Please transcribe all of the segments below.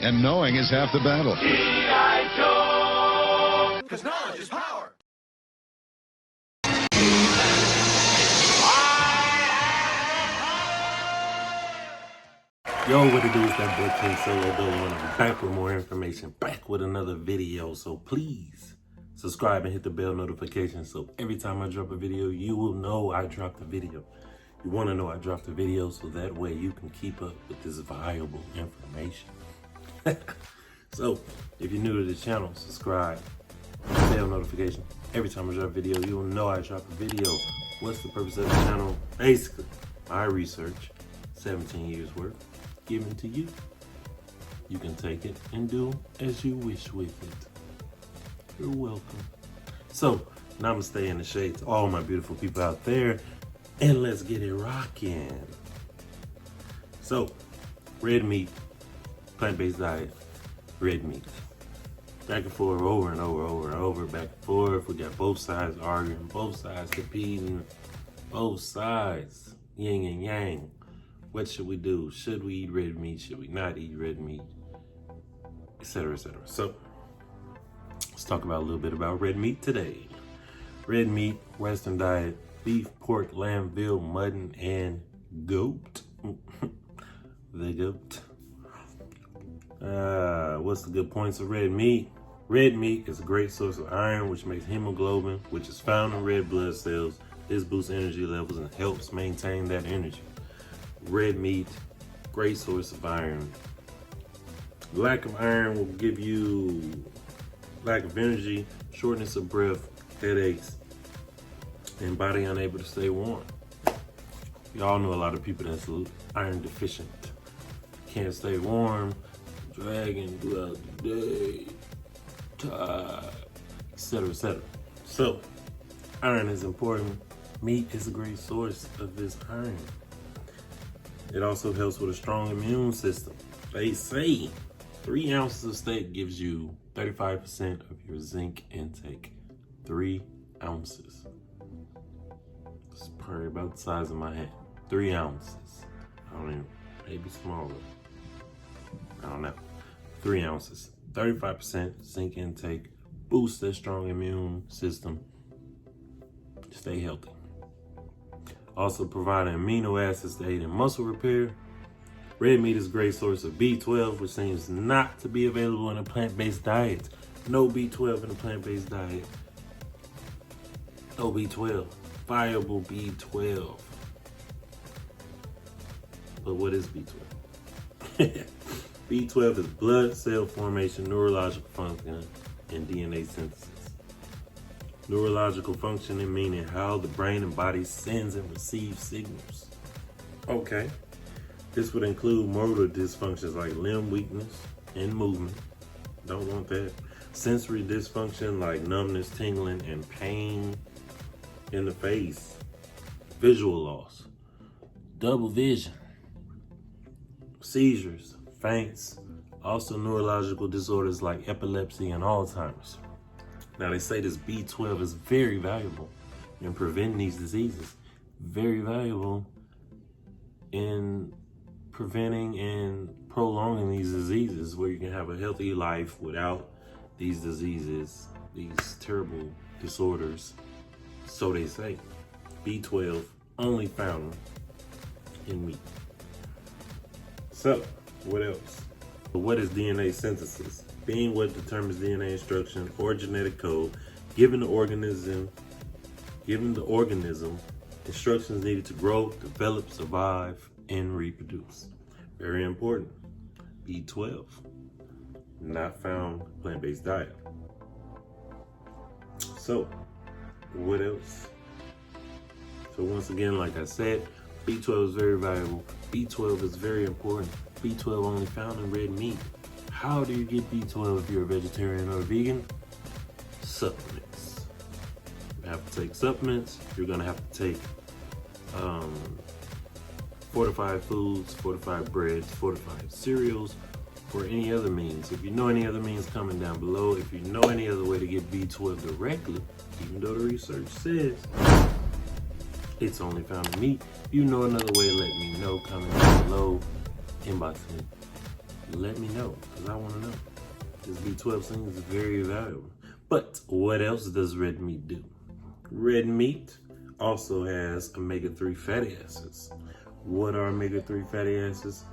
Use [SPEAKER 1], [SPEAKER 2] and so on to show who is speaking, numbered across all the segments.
[SPEAKER 1] And knowing is half the battle.
[SPEAKER 2] G.I. Joe! Because knowledge is power!
[SPEAKER 3] Yo, what it do is that boy King Solo Dolo, and I'm back with more information, back with another video. So please subscribe and hit the bell notification so every time I drop a video, you will know I dropped a video. You want to know I dropped a video so that way you can keep up with this valuable information. So if you're new to the channel, subscribe, bell notification. Every time I drop a video, you'll know I dropped a video. What's the purpose of the channel? Basically, my research, 17 years worth, given to you. You can take it and do as you wish with it. You're welcome. So, namaste in the shade to all my beautiful people out there, and let's get it rocking. So, red meat, plant-based diet, red meat. Back and forth, over and over, back and forth. We got both sides arguing, both sides competing, both sides, yin and yang. What should we do? Should we eat red meat? Should we not eat red meat? Etc., etc. So, let's talk about a little bit about red meat today. Red meat, Western diet, beef, pork, lamb, veal, mutton, and goat. The goat. What's the good points of red meat? Red meat is a great source of iron, which makes hemoglobin, which is found in red blood cells. This boosts energy levels and helps maintain that energy. Red meat, great source of iron. Lack of iron will give you lack of energy, shortness of breath, headaches, and body unable to stay warm. Y'all know a lot of people that's iron deficient. Can't stay warm, dragging throughout the day, tired, etc., etc. So, iron is important. Meat is a great source of this iron. It also helps with a strong immune system. They say 3 ounces of steak gives you 35% of your zinc intake. 3 ounces. It's probably about the size of my hand. 3 ounces. I don't even, maybe smaller. I don't know. 3 ounces. 35% zinc intake. Boosts that strong immune system. Stay healthy. Also providing amino acids to aid in muscle repair. Red meat is a great source of B12, which seems not to be available in a plant-based diet. No B12 in a plant-based diet. No B12. Viable B12. But what is B12? B12 is blood cell formation, neurological function, and DNA synthesis. Neurological functioning meaning how the brain and body sends and receives signals. Okay. This would include motor dysfunctions like limb weakness and movement. Don't want that. Sensory dysfunction like numbness, tingling, and pain in the face. Visual loss. Double vision. Seizures, faints. Also neurological disorders like epilepsy and Alzheimer's. Now they say this B12 is very valuable in preventing these diseases. Very valuable in preventing and prolonging these diseases where you can have a healthy life without these diseases, these terrible disorders. So they say. B12 only found in meat. So, what else? What is DNA synthesis? Being what determines DNA instruction or genetic code, giving the organism instructions needed to grow, develop, survive, and reproduce. Very important. B12, not found in plant-based diet. So, what else? So once again, like I said, B12 is very valuable. B12 is very important. B12 only found in red meat. How do you get B12 if you're a vegetarian or a vegan? Supplements. You have to take supplements. You're gonna have to take fortified foods, fortified breads, fortified cereals, or any other means. If you know any other means, comment down below. If you know any other way to get B12 directly, even though the research says it's only found in meat, if you know another way, let me know. Comment down below, inbox me, let me know, because I want to know. This B12 thing is very valuable. But what else does red meat do? Red meat also has omega-3 fatty acids. What are omega-3 fatty acids?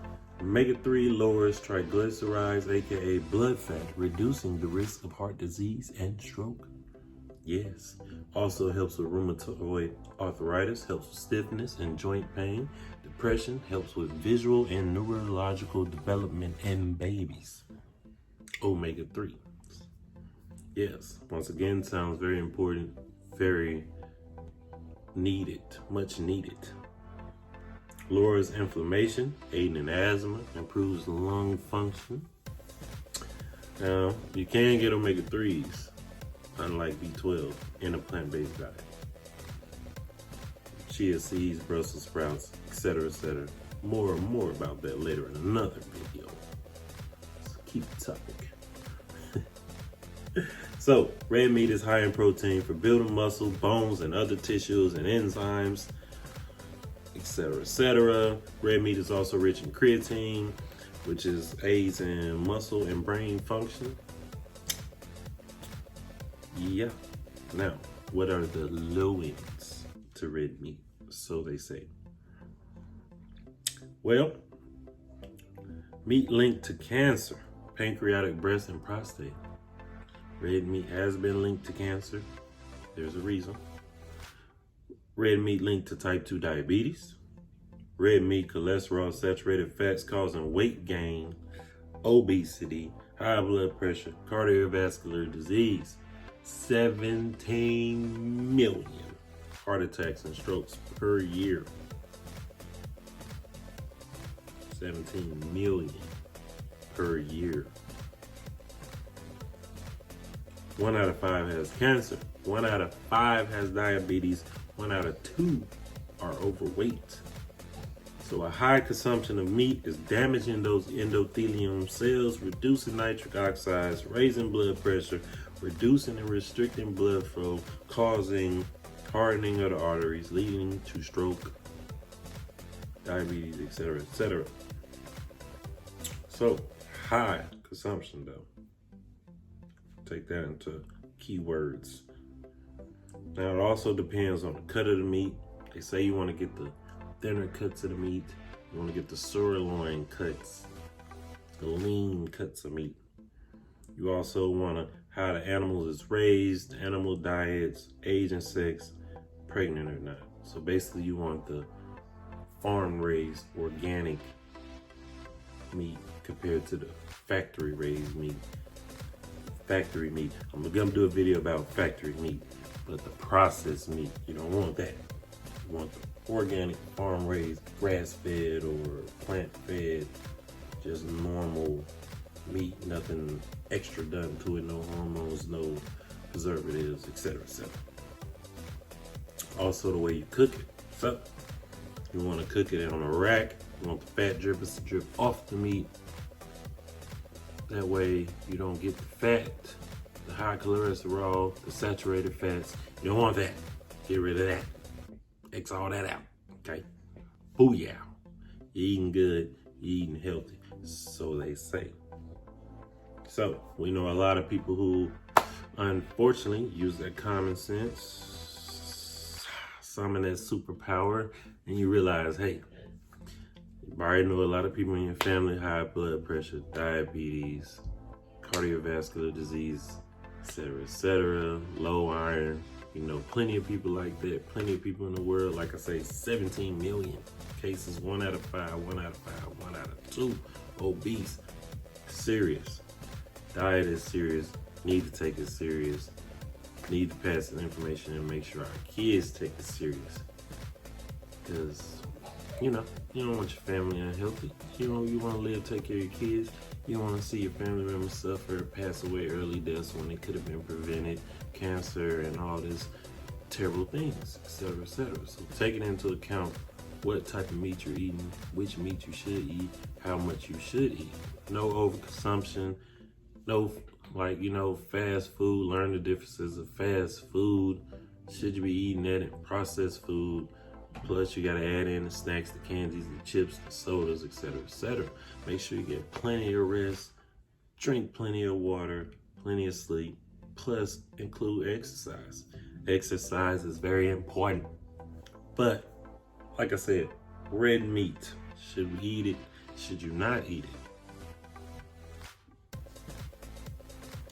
[SPEAKER 3] Omega-3 lowers triglycerides, aka blood fat, reducing the risk of heart disease and stroke. Yes. Also helps with rheumatoid arthritis, helps with stiffness and joint pain. Depression, helps with visual and neurological development in babies. Omega-3. Yes, once again, sounds very important, very needed, much needed. Lowers inflammation, aiding in asthma, improves lung function. Now, you can get omega-3s, unlike B12, in a plant-based diet. Chia seeds, Brussels sprouts, etc., etc. More and more about that later in another video. So keep the topic. So, red meat is high in protein for building muscle, bones, and other tissues and enzymes, etc., etc. Red meat is also rich in creatine, which aids in muscle and brain function. Yeah. Now, what are the low ends to red meat? So they say. Well, meat linked to cancer, pancreatic, breast, and prostate. Red meat has been linked to cancer. There's a reason. Red meat linked to type 2 diabetes. Red meat, cholesterol, saturated fats causing weight gain, obesity, high blood pressure, cardiovascular disease. 17 million heart attacks and strokes per year. 17 million per year. 1 out of 5 has cancer. 1 out of 5 has diabetes. 1 out of 2 are overweight. So a high consumption of meat is damaging those endothelium cells, reducing nitric oxides, raising blood pressure, reducing and restricting blood flow, causing hardening of the arteries, leading to stroke, diabetes, etc., etc. So high consumption though. Take that into keywords. Now it also depends on the cut of the meat. They say you want to get the thinner cuts of the meat. You want to get the sirloin cuts, the lean cuts of meat. You also want to how the animal is raised, animal diets, age and sex, pregnant or not. So basically you want the farm raised organic meat compared to the factory raised meat. Factory meat. I'm gonna do a video about factory meat, but the processed meat, you don't want that. You want the organic, farm raised, grass fed or plant fed, just normal meat, nothing extra done to it, no hormones, no preservatives, etc., etc. Also the way you cook it. So you want to cook it on a rack. You want the fat drippers to drip off the meat. That way you don't get the fat, the high cholesterol, the saturated fats. You don't want that. Get rid of that. X all that out, okay? Booyah. You're eating good, you're eating healthy, so they say. So, we know a lot of people who, unfortunately, use their common sense, summon that superpower, and you realize, hey, you already know a lot of people in your family, high blood pressure, diabetes, cardiovascular disease, etc., low iron. You know, plenty of people like that, plenty of people in the world, like I say, 17 million cases, 1 out of 5, 1 out of 5, 1 out of 2, obese, serious. Diet is serious, need to take it serious, need to pass the information and make sure our kids take it serious. Because, you know, you don't want your family unhealthy. You want to live, take care of your kids. You don't want to see your family members suffer, pass away early deaths when it could have been prevented, cancer and all this terrible things, etc., etc. So taking into account what type of meat you're eating, which meat you should eat, how much you should eat. No overconsumption, no, fast food. Learn the differences of fast food. Should you be eating that and processed food? Plus, you gotta add in the snacks, the candies, the chips, the sodas, etc., etc. Make sure you get plenty of rest, drink plenty of water, plenty of sleep, plus include exercise. Exercise is very important. But, like I said, red meat. Should we eat it? Should you not eat it?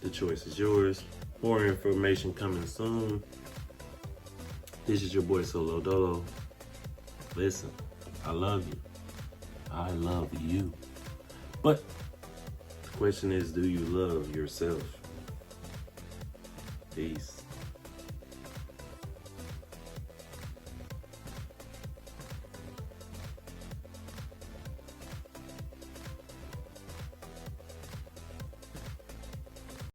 [SPEAKER 3] The choice is yours. More information coming soon. This is your boy Solo Dolo. Listen, I love you. I love you. But the question is, do you love yourself? Peace.